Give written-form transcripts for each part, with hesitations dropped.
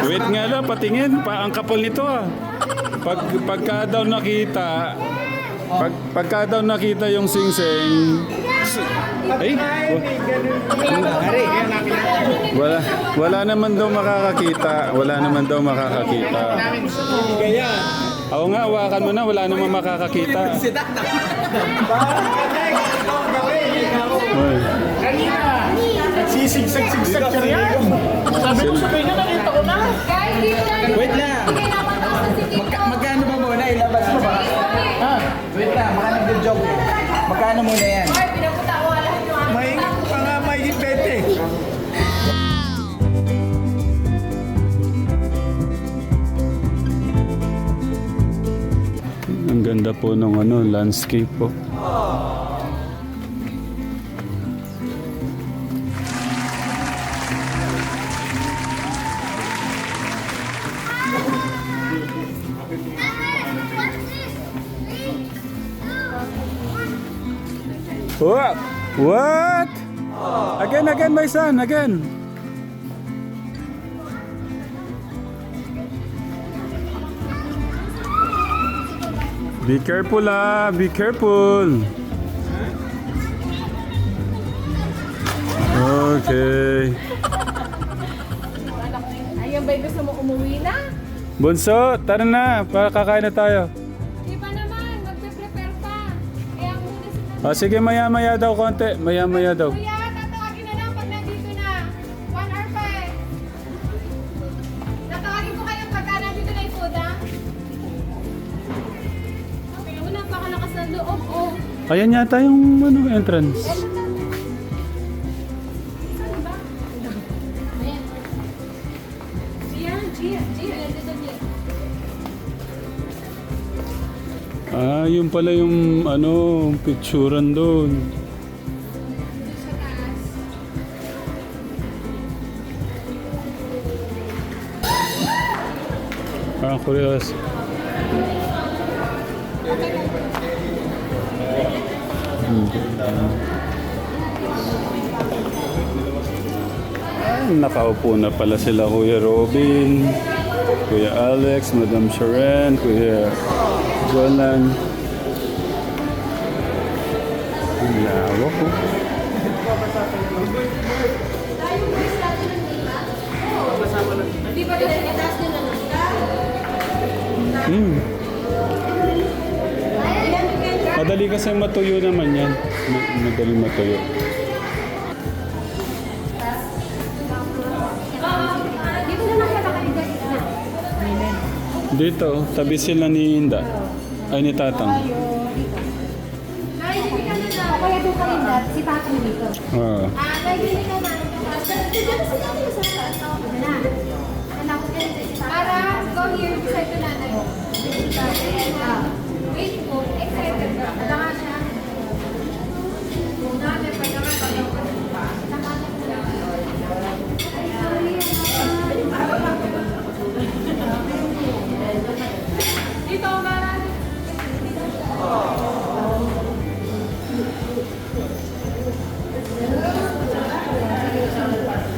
Wait nga lang, patingin. Ang kapal nito ah. Pagka daw nakita yung singsing. Ay, wala naman daw makakakita. Oo nga, hawakan mo na, wala naman makakakita. Kanina, nagsisigsag-sigsag siya yan. Sabi ko sa kanya, nakita ko na. Wait lang. Magkano ba muna? Ilabas mo ba? Wait lang, baka nag-joke. Magkano muna yan? May hipete. Ang ganda po ng landscape po. What? What? Again, my son, again. Be careful be careful. Okay. Ayun ba, gusto mo umuwi na? Bunso, tara na, para kakain na tayo. Di ba naman, magpe-prepare pa. Kaya muna sila. Sige, maya-maya daw konti. Maya-maya daw. Kuya, tatawagin na lang pag nandito na. 1 hour pa eh. Tatawagin ko kayo pagka nandito na yung food, ha? Okay, wala pa kalakas na loob, oh. Ayan yata yung entrance. Yun pala yung picturean doon. Curious. Nakaupo na pala sila Kuya Robin, Kuya Alex, Madam Sharon, Kuya Jolan. Ang lawak po. Di ba doon sa taas nila Madali kasi matuyo naman yan. Madali matuyo. Dito na lang siya nakaligas na. Dito, tabi sila ni Inda. Ay, ni Tatang. Kaya doon kayo dad, si Tatang dito. Oo. Nagbili ka na. Para go here beside the nanay. Wait po, excited ka. Adama siya. Nanay, pa naman dito, Mara.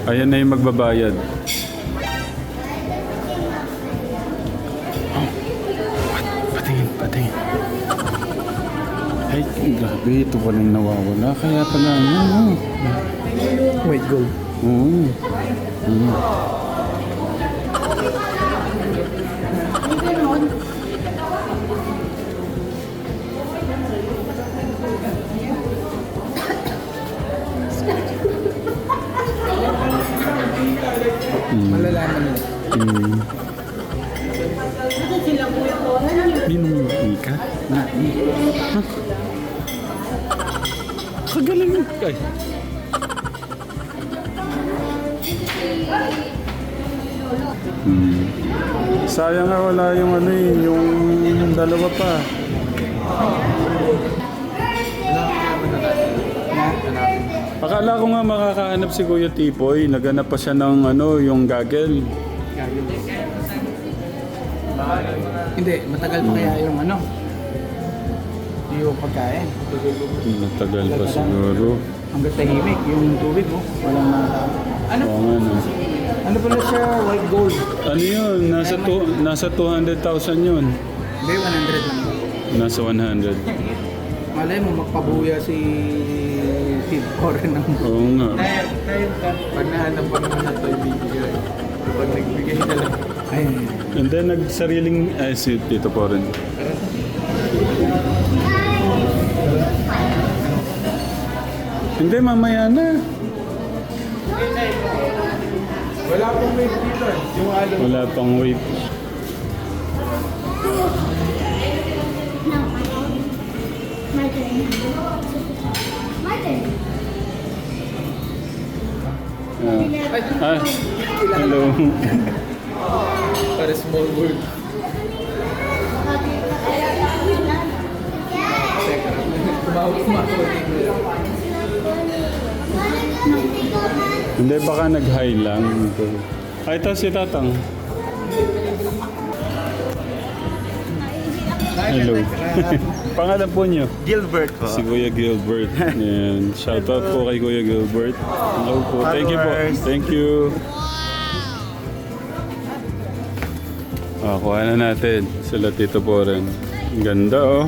Ayan na yung magbabayad. Patingin. Ay, grabe. Ito pala yung nawawala. Kaya pala, Wait, go. Oo. Malalaman nila. Ninong Ika? Kagaling. Ay. Sayang nga wala yung yung dalawa pa. Akala ko nga makakahanap si Kuya Tipoy. Naghanap pa siya ng yung gaggle. Hindi, matagal pa kaya yung yung pagkain. Matagal pa siguro. Hanggang tahimik yung tubig mo. Walang mga ano? Oo nga no. Ano pala siya? White gold. Ano yun? Nasa 200,000 yun. Hindi, 100 lang. Nasa 100. Malay mo, magpabuya si Steve Oren ng... Oo nga. Tayo ka. Pag nahanap pa naman na ito, ibigay. Pag nagbigay na lang. Ayun. And then nagsariling, si Tito po rin. Hindi, mamaya na. Wala pong wave dito. Yung alo. Wala pang wait. No, my turn. My turn. Hello. Para small world. Hindi, baka nag-high lang. Ay, ito si Tatang. Hello. Pangalan po niyo? Gilbert po. Si Kuya Gilbert. Yan. Shoutout po kay Kuya Gilbert. Hello po. Thank you po. Thank you. Kuha na natin. Sila Tito po rin. Ang ganda oh.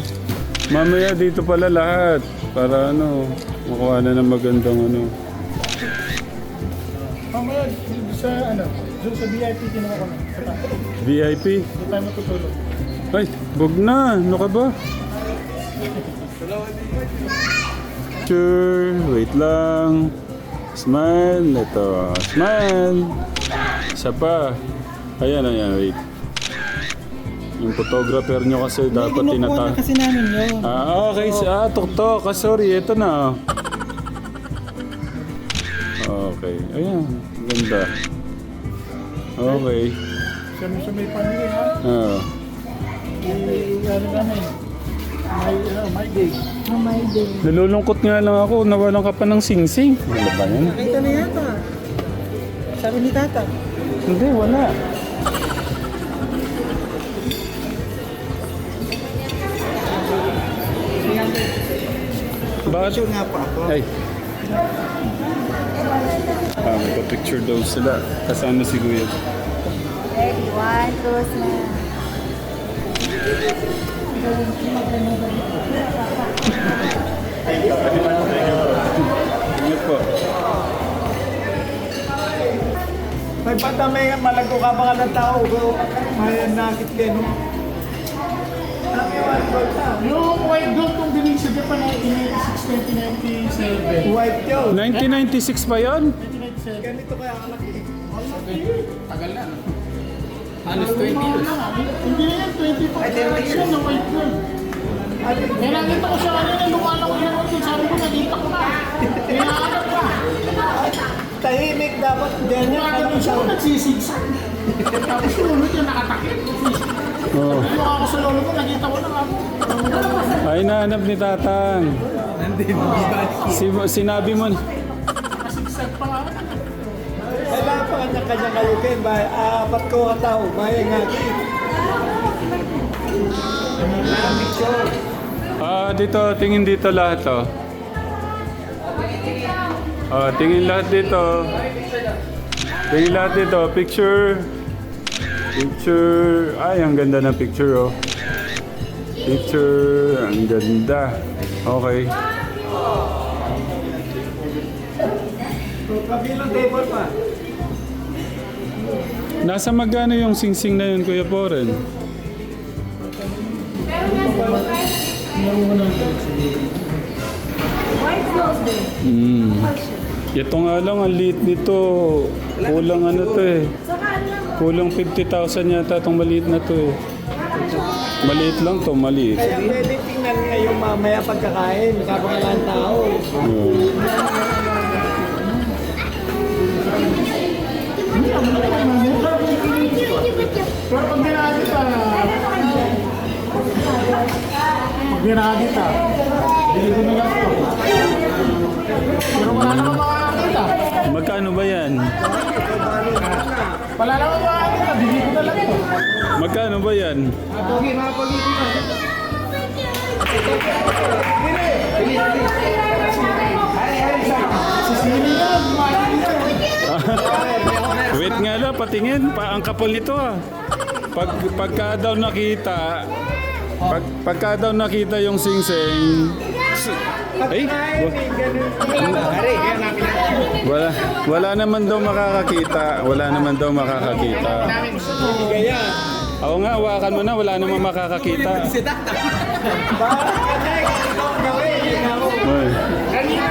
Mamaya dito pala lahat. Para ano, makuha na ng magandang ano. Mamaya, sa ano, doon sa VIP kinuha ko na. Sa taas. VIP? Doon tayo matutulog. Ay, bug na. Ano ka ba? Sure. Wait lang. Smile. Ito. Smile. Isa pa. Ayan, ayan. Wait. Yung photographer nyo kasi dapat tinata... kasi namin yun. Okay. Tuktok. Sorry. Ito na. Okay. Ayan. Ganda. Okay. Sa may pamilya, ha? Ano namin? My day. Nalulungkot nga lang ako. Nawalan ka pa ng sing-sing. Ano ba yan? Nakita na yata. Sabi ni Tata. Hindi, wala. Bakit? Sure nga po ako. Ay. Magpa-picture daw sila. Kasama si Kuya. Ready, 1, 2, smile. Ingat po. May bata may malago ka baka ng tao. May nakit kayo, no? Yung white gold kung binig sa Japan ay 1996, 1997. White gold. 1996 pa yun? 1997. Ganito kaya kalaki. Tagal na. Halos 20 years. Hindi na yan, 25 years yan ng white gold. Kaya nakita ko siya kanina, lumalaw yan ako din. Sabi ko, nakita ko na. Hinahanap ka. Tahimik dapat. Ganyan ka lang siya. Nagsisigsan. Tapos yung ulo niya nakatakit. Oo. Yung ako sa lolo ko, nakita ko na ako. Ay, nahanap ni Tatang. Sinabi mo. Sigsag pa nga. Kailangan pa kanya-kanya kayo kayo. Apat ko katao. Bayan nga. Dito, tingin dito lahat oh. Tingin lahat dito. Tingin lahat dito. Picture. Picture. Ay, ang ganda ng picture oh. Picture. Ang ganda. Okay. Kabilang table pa. Nasa magkano yung sing-sing na yun, Kuya Poren? Ito nga lang, ang liit nito. Kulang ano to eh. Kulang 50,000 yata itong maliit na to eh. Maliit lang to, maliit. Kaya pwede tingnan ngayon mamaya pagkakain. Kapangalan tao. Pero pag ginagita, bili ko na lang ito. Pero wala naman makakakita. Magkano ba yan? Wala naman makakakita, bili ko na lang ito. Magkano ba yan? Pogi, mga pogi. Sisili yan, makikita. Wait nga lang, patingin. Ang kapal nito ah. Pagka daw nakita, pagka daw nakita yung singsing, ay, wala naman daw makakakita. Wala naman daw makakakita. Oo nga, hawakan mo na, wala naman makakakita. Ay. Kanina,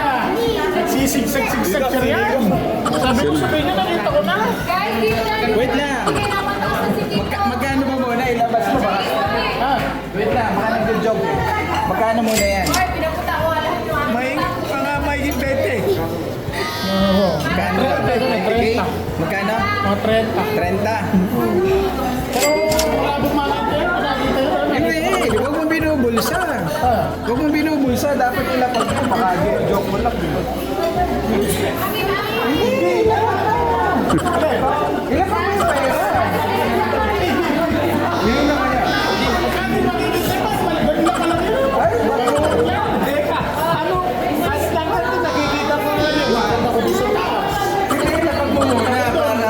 nagsisigsag-sigsag siya yan. Sabi ko niya, nakita ko na. Guys, dito na. Wait lang. Hindi naman ako si Tito. Magkano ba muna? Ilabas mo ba? Ha? Wait lang, baka nag-joke eh. Magkano muna yan? Ay, pinapunta ko alam nyo. May 20. Oo. Magkano? 30. Magkano? Mga 30. 30. Pero wala akong makita yun. Nakita yun. Hindi, huwag mong binubulsa. Huwag mong binubulsa. Dapat ilapag mo. Baka joke mo lang. Hindi, ilapag mo yung pera. Yun na kaya. Ay, Ano? Mas lang natin nakikita ko na yun. Makita ko doon sa taas. hindi, ilapag mo muna para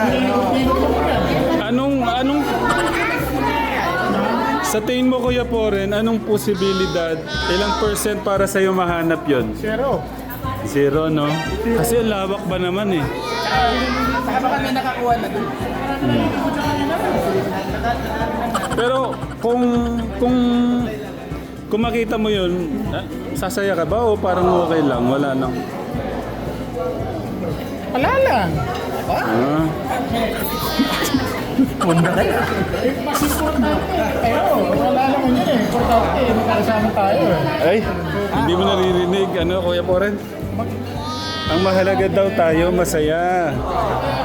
Anong sa tingin mo Kuya Poren, anong posibilidad, ilang percent para sa'yo mahanap yon? Zero. 0, no? Kasi ang lawak ba naman eh. Saka baka may nakakuha na doon. Pero kung makita mo yun, sasaya ka ba o parang okay lang? Wala nang. Wala lang. Ah. Munda kayo. Mas importante. Pero wala naman yun eh. Importante. Magkakasama tayo eh. Ay, hindi mo naririnig, ano Kuya Poren? Ang mahalaga daw tayo, masaya.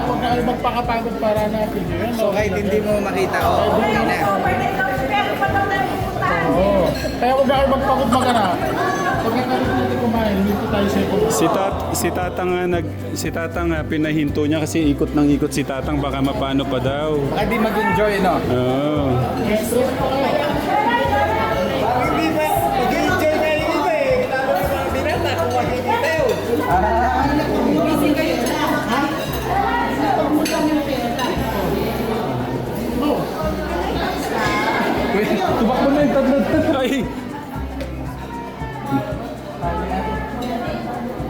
Huwag na kayo magpakapagod para natin yun. So kahit hindi mo makita, okay na. Oo. Kaya huwag na kayo magpagod mag-anak. Pag nakalit natin kumain, hindi po tayo second. Si Tatang nga pinahinto niya kasi ikot ng ikot si Tatang baka mapano pa daw. Baka di mag-enjoy, no? Oo. Hindi ba? Mag-enjoy na yung iba eh. Lalo yung mga binata kung makikita yun. Tumakbo na yung tatlo. Ay!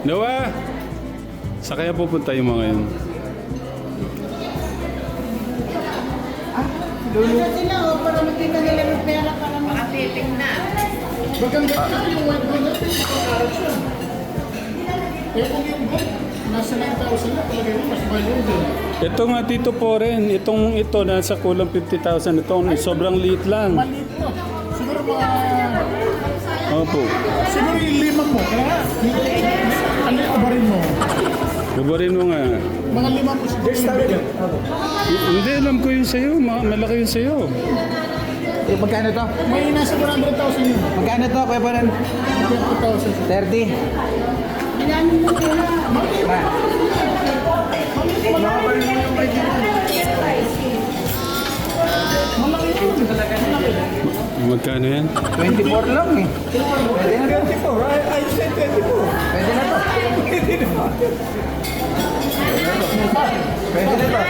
Noah! Sa kaya pupunta yung mga yun? Sila o, para makita nila ng pera para makatiting na. Maganda yung white gold natin. Makakarap siya. Eh kung yung gold, nasa 9,000 na talaga yun. Mas value din. Ito nga Tito Poren, ito nasa kulang 50,000. Ito sobrang liit lang. Maliit mo. Siguro mga... Opo. Siguro yung limang mo. Kaya ano yung kabarin mo? Gabarin mo nga. Mga limang mo siguro. Hindi, alam ko yun sa'yo. Malaki yun sa'yo. Eh, magkano to? May nasa 100,000 yun. Magkano to, Kuya Poren? 50,000. 30. Ma. Magkano yan? 24 lang eh. Pwede na to. 24. I said 24. Pwede na to. Pwede na to.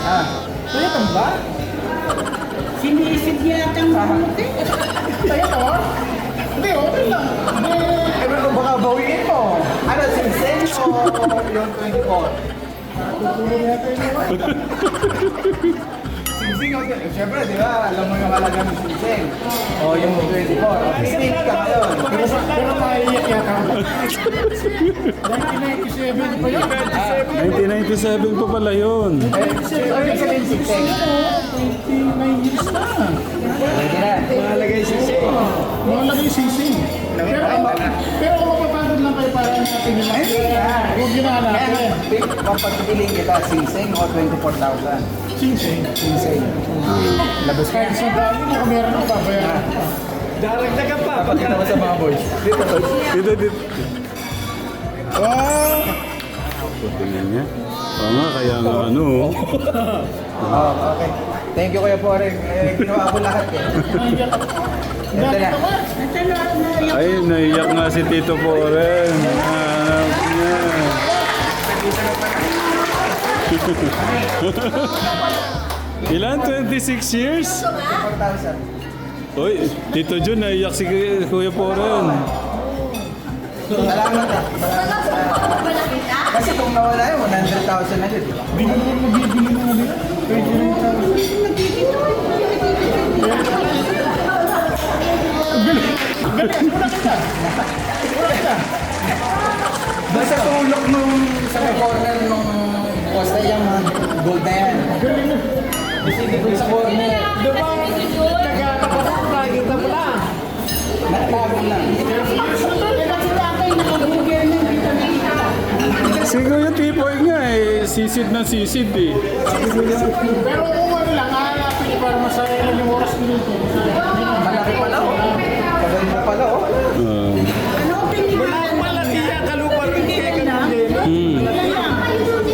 Ah. Kaya tamba? Sinisid niya at ang mamuti. Kaya tawa? Hindi, okay lang. Hindi. Eh, pero baka bawiin mo. Ano, sinseng o yung 24? Tutulong natin yung Sinseng o eh, syempre, di ba? Alam mo yung halaga ng sinseng. O yung 24. O, distinct ka ngayon. Pero maiiyak yata ako. 1997 pa yun. 1997 pa pala yun. Ano yung sabihin sinseng? 29 years na. Pwede na. Mahalaga yung sinseng. Mahalaga yung sising. Pero kung mapapagod lang kayo para natin yung Ay, hindi yan. huwag yun na natin. Papagpiling kita, sinseng o 24,000? Sising. Sinseng. Labas ka. Kahit sa dali mo kung meron ang babayaran. Daragdagan pa. Dapat kita sa mga boys. Dito, boys. Dito. Wow! Tingnan niya. Oo nga, kaya nga ano. Oh, okay. Thank you Kuya Pore. Ginawa ko lahat eh. Ito na. Ay, naiyak nga si Tito Poren. Hanap niya. Ilan? 26 years? 4,000. Uy, Tito Jun, naiyak si Kuya Poren. Salamat ah. Kasi kung nawala yun, 100,000 na yun. Hindi ko naman mabibili mo nila. 29,000. Basta tulok nung sa may corner nung posta yung mga gold na yan. Kasi hindi ko sa corner. Diba? Nakakita mo lang. Natago lang. Si Kuya Tipoy nga eh, sisid na sisid eh. Pero kung ano lang, hahanapin niyo para masaya lang yung oras dito. Malaki pala oh. Maganda pala oh. Wala akong malaki yan, kalupa rin kaya ganun.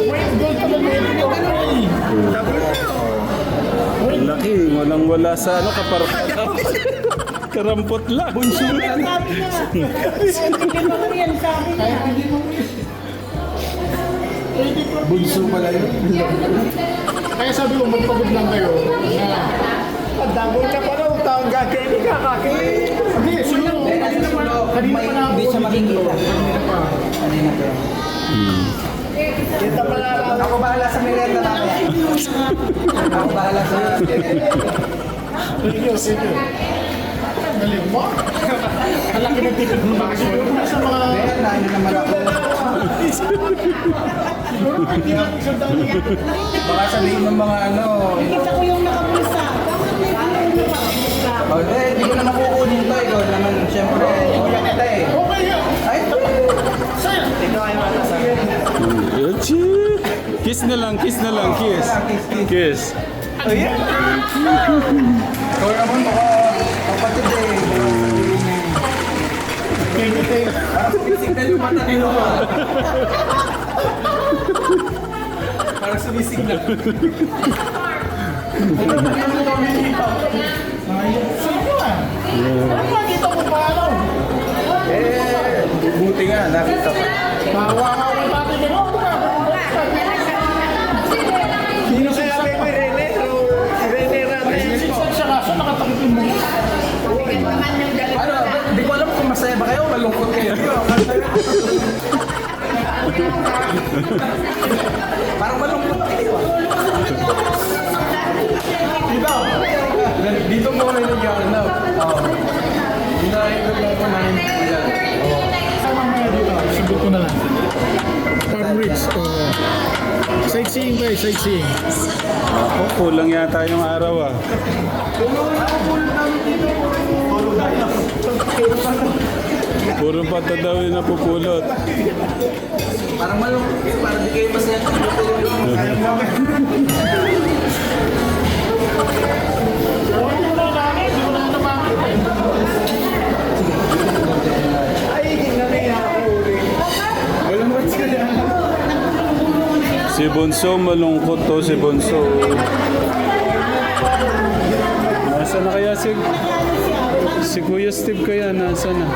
Wait, gold ko lang dito. Laki, walang wala sa ano, karampot lang. Bunso lang. Bunso pala yun. Kaya sabi ko, magpagod lang kayo. Double ka pa daw, taong gagawin ka, kaki. Hindi, siguro. Kanina pa na ako. Hindi siya makikita. Kanina pa. Kita pa na ako. Ako bahala sa merenda namin. Ako bahala sa Sige. Galing mo. Malaki na tipid mo ba? Siguro na sa mga... Meron na, yun naman ako. Siguro hindi na isang dami nga. Baka sabihin ng mga ano. Kita ko yung nakabulsa. Oh, hindi ko na makukunin to. Ikaw naman, syempre, kuya kita eh. Okay yun. Ay, Sir! Kiss na lang, kiss. Kiss. oh yeah. Ikaw naman, baka kapatid eh. Parang sumisignal yung mata nilo. Parang sumisignal. Sino ah? Ano makita mo pa ano? Eh, buti nga, nakita ko. Bawa ka ako pati ka no? Sino sinabi ko Rene? Rene Rane. Siya kaso nakatakip yung mga. Ano, di ko alam kung masaya ba kayo o malungkot kayo. Parang malungkot kayo. Dito mo kami nagyan na. Hinahingag lang ko namin. Mamaya dito, sagot ko na lang. Farm Ridge. Sightseeing ba eh, sightseeing. Oh, kulang yata yung araw ah. Puro pata daw yung napupulot. Parang malungkot kayo, parang di kayo masaya. Hindi ko na namin, hindi ko na naman. Ay, hinamay ako ulit. Malungkot sila. Si Bonso, malungkot to si Bonso. Nasaan na kaya si Kuya Steve kaya? Nasaan na?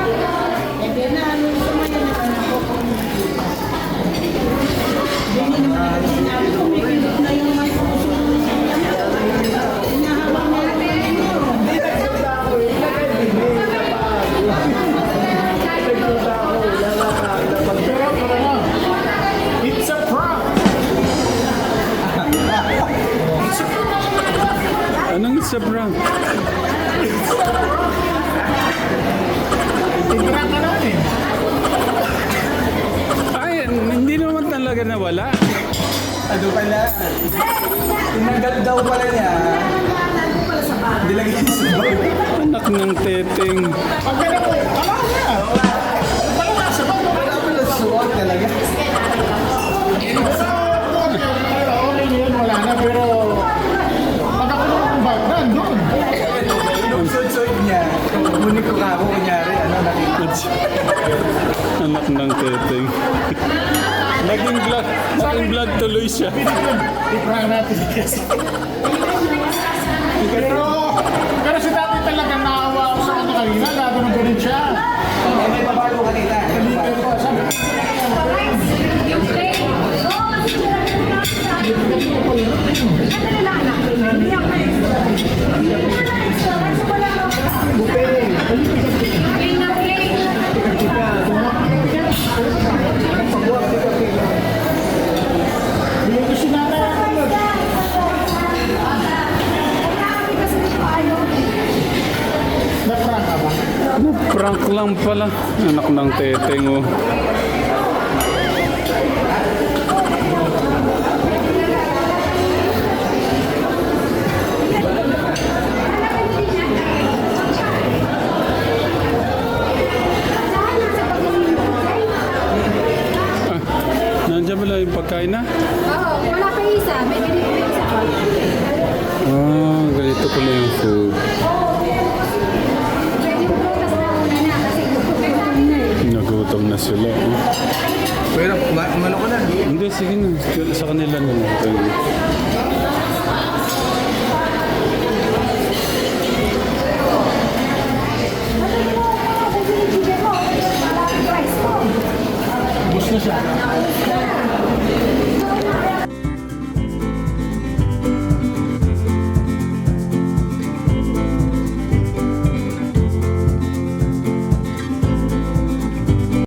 It's a prank! Anong isa prank? Tignan ka natin. Ay, hindi naman talaga nawala. Ano pala? Tinanggal daw pala niya. Dilagay yung subaw. Anak ng teteng. Pag ganun ko, wala na. Wala na sa bag. Wala pala suot talaga. Okay yun, wala na. Pero pag ako ng bag, nandun. Yung suot niya, kukunin ko ka ako kunyari, ano, nakita. Anak ng teteng. Naging vlog tuloy siya. I-prank natin kasi. Pero si dati talaga naawa ako sa kanya kanina, lalo nang ganun siya. May babago kanina. Sabi ko, Yung play. Play na play. hindi ko sinanay. Na-prank ka ba? Prank lang pala. Anak ng teteng oh. Nandiyan pala yung pagkain na? Oo, wala pa isa. May binibigay isa pa. Ah, ganito pala yung food. Pwede mo prutas na una na kasi gutom na eh. Nagutom na sila. Oh. Pero umano ko na. Hindi, sige na. Sa kanila na. Gusto na siya.